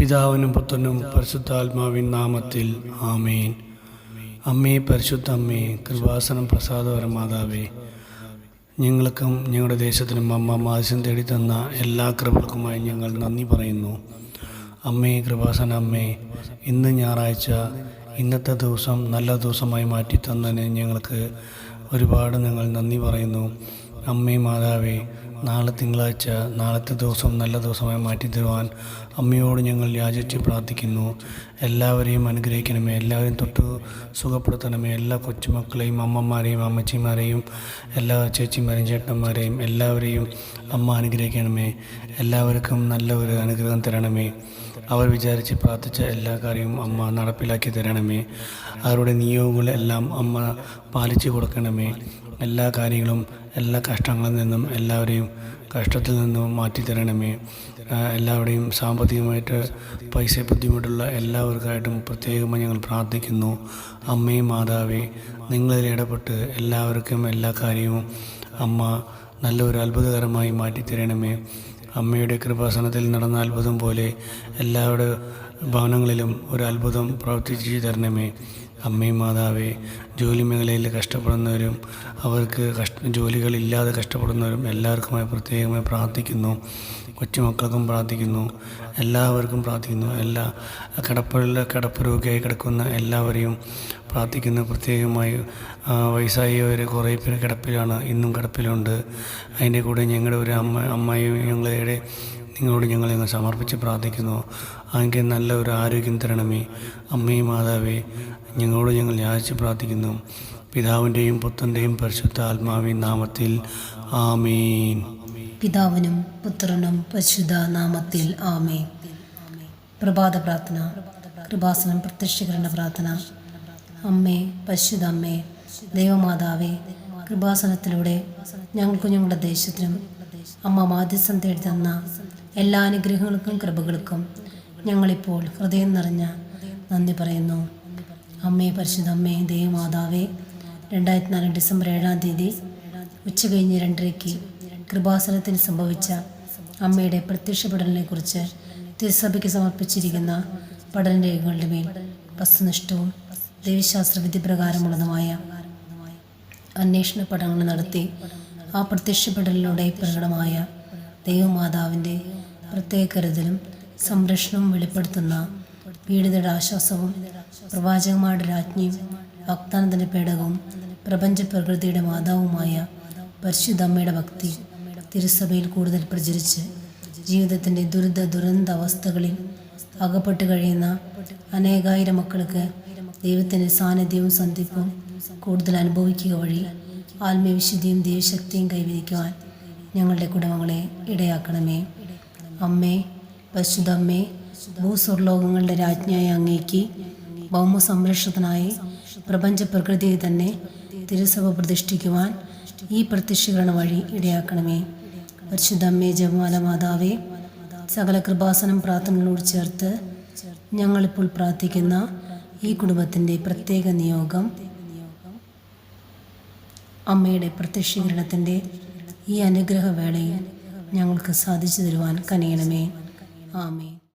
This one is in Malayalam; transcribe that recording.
പിതാവിനും പുത്രനും പരിശുദ്ധാത്മാവിൻ നാമത്തിൽ ആമേൻ. അമ്മേ, പരിശുദ്ധ അമ്മേ, കൃപാസനം പ്രസാദപര മാതാവേ, ഞങ്ങൾക്കും ഞങ്ങളുടെ ദേശത്തിനും അമ്മ ആവശ്യം തേടി തന്ന എല്ലാ കൃപകൾക്കുമായി ഞങ്ങൾ നന്ദി പറയുന്നു. അമ്മേ, കൃപാസന അമ്മേ, ഇന്ന് ഞായറാഴ്ച, ഇന്നത്തെ ദിവസം നല്ല ദിവസമായി മാറ്റി തന്നതിന് ഞങ്ങൾക്ക് ഒരുപാട് ഞങ്ങൾ നന്ദി പറയുന്നു. അമ്മേ മാതാവേ, നാളെ തിങ്കളാഴ്ച, നാളത്തെ ദിവസം നല്ല ദിവസമായി മാറ്റി തരുവാൻ അമ്മയോട് ഞങ്ങൾ യാചിച്ച് പ്രാർത്ഥിക്കുന്നു. എല്ലാവരെയും അനുഗ്രഹിക്കണമേ, എല്ലാവരെയും തൊട്ട് സുഖപ്പെടുത്തണമേ. എല്ലാ കൊച്ചുമക്കളെയും, അമ്മമാരെയും, അമ്മച്ചിമാരെയും, എല്ലാ ചേച്ചിമാരെയും, ചേട്ടന്മാരെയും എല്ലാവരെയും അമ്മ അനുഗ്രഹിക്കണമേ. എല്ലാവർക്കും നല്ല ഒരു അനുഗ്രഹം തരണമേ. അവർ വിചാരിച്ച് പ്രാർത്ഥിച്ച എല്ലാ കാര്യവും അമ്മ നടപ്പിലാക്കി തരണമേ. അവരുടെ നിയോഗങ്ങളെല്ലാം അമ്മ പാലിച്ചു കൊടുക്കണമേ. എല്ലാ കാര്യങ്ങളും, എല്ലാ കഷ്ടങ്ങളിൽ നിന്നും എല്ലാവരെയും കഷ്ടത്തിൽ നിന്നും മാറ്റി തരണമേ. എല്ലാവരുടെയും സാമ്പത്തികമായിട്ട് പൈസ ബുദ്ധിമുട്ടുള്ള എല്ലാവർക്കായിട്ടും പ്രത്യേകമായി ഞങ്ങൾ പ്രാർത്ഥിക്കുന്നു. അമ്മേ മാതാവേ, നിങ്ങളിൽ ഇടപെട്ട് എല്ലാവർക്കും എല്ലാ കാര്യവും അമ്മ നല്ലൊരു അത്ഭുതകരമായി മാറ്റി തരണമേ. അമ്മയുടെ കൃപാസനത്തിൽ നടന്ന അത്ഭുതം പോലെ എല്ലാവരുടെ ഭവനങ്ങളിലും ഒരു അത്ഭുതം പ്രവർത്തിച്ചു തരണമേ. അമ്മേ മാതാവേ, ജോലി മേഖലയിൽ കഷ്ടപ്പെടുന്നവരും അവർക്ക് ജോലികളില്ലാതെ കഷ്ടപ്പെടുന്നവരും എല്ലാവർക്കുമായി പ്രത്യേകമായി പ്രാർത്ഥിക്കുന്നു. കൊച്ചുമക്കൾക്കും പ്രാർത്ഥിക്കുന്നു, എല്ലാവർക്കും പ്രാർത്ഥിക്കുന്നു. എല്ലാ കിടപ്പ് രോഗിയായി കിടക്കുന്ന എല്ലാവരെയും പ്രാർത്ഥിക്കുന്നു. പ്രത്യേകമായി വയസ്സായവർ കുറേ പേര് കിടപ്പിലാണ്, ഇന്നും കിടപ്പിലുണ്ട്. അതിൻ്റെ കൂടെ ഞങ്ങളുടെ ഒരു അമ്മയും നിങ്ങളോട് ഞങ്ങൾ സമർപ്പിച്ച് പ്രാർത്ഥിക്കുന്നു. അങ്ങനെ നല്ല ഒരു ആരോഗ്യം തരണമേ. അമ്മേ മാതാവേ, ഞങ്ങളോട് ഞങ്ങൾ യാചിച്ച് പ്രാർത്ഥിക്കുന്നു. പിതാവിൻ്റെയും പുത്രൻ്റെയും പരിശുദ്ധ ആത്മാവിൻ നാമത്തിൽ ആമേൻ. പിതാവിനും പുത്രനും പരിശുദ്ധ നാമത്തിൽ ആമേൻ. പ്രഭാത പ്രാർത്ഥന. കൃപാസനം പ്രത്യക്ഷീകരണ പ്രാർത്ഥന. അമ്മേ, പരിശുദ്ധ അമ്മേ, ദൈവമാതാവേ, കൃപാസനത്തിലൂടെ ഞങ്ങൾക്കും ഞങ്ങളുടെ ദേശത്തിനും അമ്മ മാധ്യസ്ഥം തേടി തന്ന എല്ലാ അനുഗ്രഹങ്ങൾക്കും കൃപകൾക്കും ഞങ്ങളിപ്പോൾ ഹൃദയം നിറഞ്ഞ നന്ദി പറയുന്നു. അമ്മേ, പരിശുദ്ധ അമ്മേ, ദൈവമാതാവേ, 2004 ഡിസംബർ 7-ാം തീയതി ഉച്ചകഴിഞ്ഞ് 2:30 കൃപാസനത്തിന് സംഭവിച്ച അമ്മയുടെ പ്രത്യക്ഷപ്പെടലിനെക്കുറിച്ച് തിരുസഭയ്ക്ക് സമർപ്പിച്ചിരിക്കുന്ന പഠനരേഖകളുടെ മേൽ വസ്തുനിഷ്ഠവും ദൈവശാസ്ത്ര വിധിപ്രകാരമുള്ളതുമായ അന്വേഷണ പഠനങ്ങൾ നടത്തി ആ പ്രത്യക്ഷപ്പെടലിലൂടെ പ്രകടമായ ദൈവമാതാവിൻ്റെ പ്രത്യേക കരുതലും സംരക്ഷണവും വെളിപ്പെടുത്തുന്ന പീഡിതയുടെ ആശ്വാസവും പ്രവാചകന്മാരുടെ രാജ്ഞിയും വാഗ്ദാനത്തിൻ്റെ പേടകവും പ്രപഞ്ച പ്രകൃതിയുടെ മാതാവുമായ പരിശുദ്ധ അമ്മയുടെ ഭക്തി തിരുസഭയിൽ കൂടുതൽ പ്രചരിച്ച് ജീവിതത്തിൻ്റെ ദുരന്ത അവസ്ഥകളിൽ അകപ്പെട്ട് കഴിയുന്ന അനേകായിരം മക്കൾക്ക് ദൈവത്തിൻ്റെ സാന്നിധ്യവും സന്ധിപ്പും കൂടുതൽ അനുഭവിക്കുക വഴി ആത്മീയവിശുദ്ധിയും ദൈവശക്തിയും കൈവരിക്കുവാൻ ഞങ്ങളുടെ കുടുംബങ്ങളെ ഇടയാക്കണമേ. അമ്മേ, പരിശുദ്ധ അമ്മേ, ഭൂസ്വർലോകങ്ങളുടെ രാജ്ഞിയായ അങ്ങേക്ക് ഭൗമ സംരക്ഷണത്തിനായി പ്രപഞ്ച പ്രകൃതിയെ തന്നെ തിരുസഭ പ്രതിഷ്ഠിക്കുവാൻ ഈ പ്രത്യക്ഷീകരണ വഴി ഇടയാക്കണമേ. പരിശുദ്ധ അമ്മേ, ജപമാല മാതാവേ, സകല കൃപാസനം പ്രാർത്ഥനകളോട് ചേർത്ത് ഞങ്ങളിപ്പോൾ പ്രാർത്ഥിക്കുന്ന ഈ കുടുംബത്തിൻ്റെ പ്രത്യേക നിയോഗം അമ്മയുടെ പ്രത്യക്ഷീകരണത്തിൻ്റെ ഈ അനുഗ്രഹവേളയിൽ ഞങ്ങൾക്ക് സാധിച്ചു തരുവാൻ കനിയണമേ. ആമേൻ.